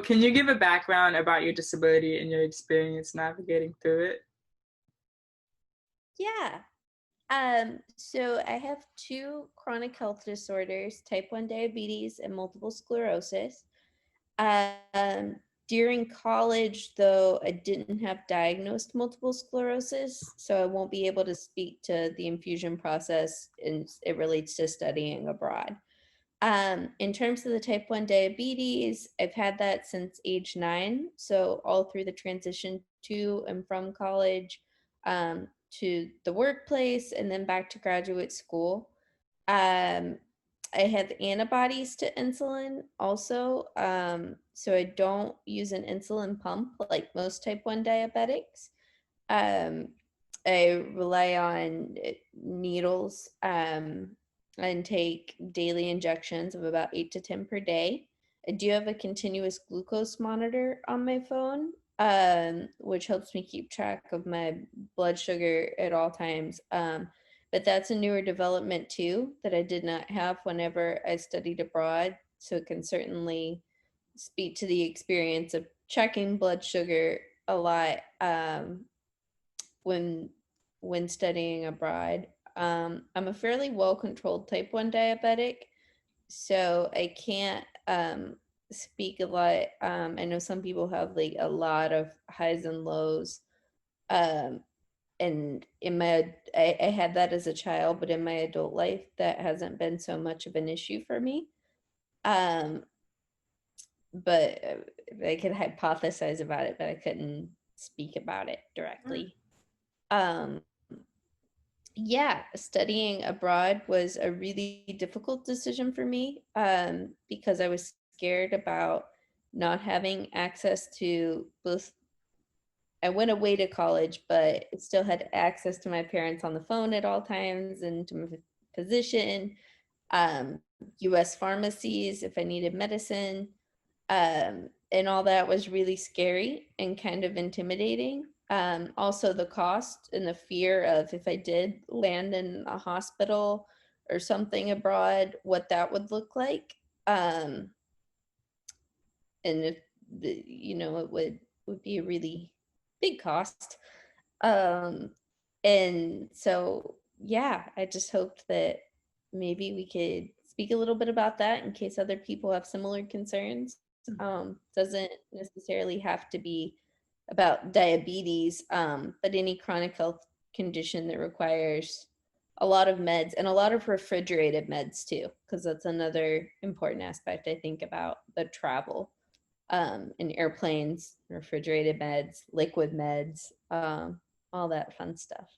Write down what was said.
can you give a background about your disability and your experience navigating through it? Yeah. So I have two chronic health disorders, type 1 diabetes and multiple sclerosis. Um, During college, though, I didn't have diagnosed multiple sclerosis, so I won't be able to speak to the infusion process, and it relates to studying abroad. In terms of the type 1 diabetes, I've had that since age 9. So all through the transition to and from college, to the workplace, and then back to graduate school. Um, I have antibodies to insulin also. So I don't use an insulin pump like most type 1 diabetics. Um, I rely on needles, and take daily injections of about 8 to 10 per day. I do have a continuous glucose monitor on my phone, which helps me keep track of my blood sugar at all times. But that's a newer development too that I did not have whenever I studied abroad. So it can certainly speak to the experience of checking blood sugar a lot, when studying abroad. I'm a fairly well controlled type 1 diabetic, so I can't speak a lot. I know some people have like a lot of highs and lows. Um, and I had that as a child, but in my adult life, that hasn't been so much of an issue for me. Um, but I could hypothesize about it, but I couldn't speak about it directly. Um, yeah, studying abroad was a really difficult decision for me, because I was scared about not having access to both. I went away to college, but still had access to my parents on the phone at all times and to my physician, um, US pharmacies if I needed medicine. And all that was really scary and kind of intimidating. Also, the cost and the fear of if I did land in a hospital or something abroad, what that would look like. Um, and if it would be a really big cost. Um, and so, yeah, I just hoped that maybe we could speak a little bit about that in case other people have similar concerns. Doesn't necessarily have to be about diabetes, but any chronic health condition that requires a lot of meds and a lot of refrigerated meds too, because that's another important aspect I think about the travel, in airplanes, refrigerated meds, liquid meds, all that fun stuff.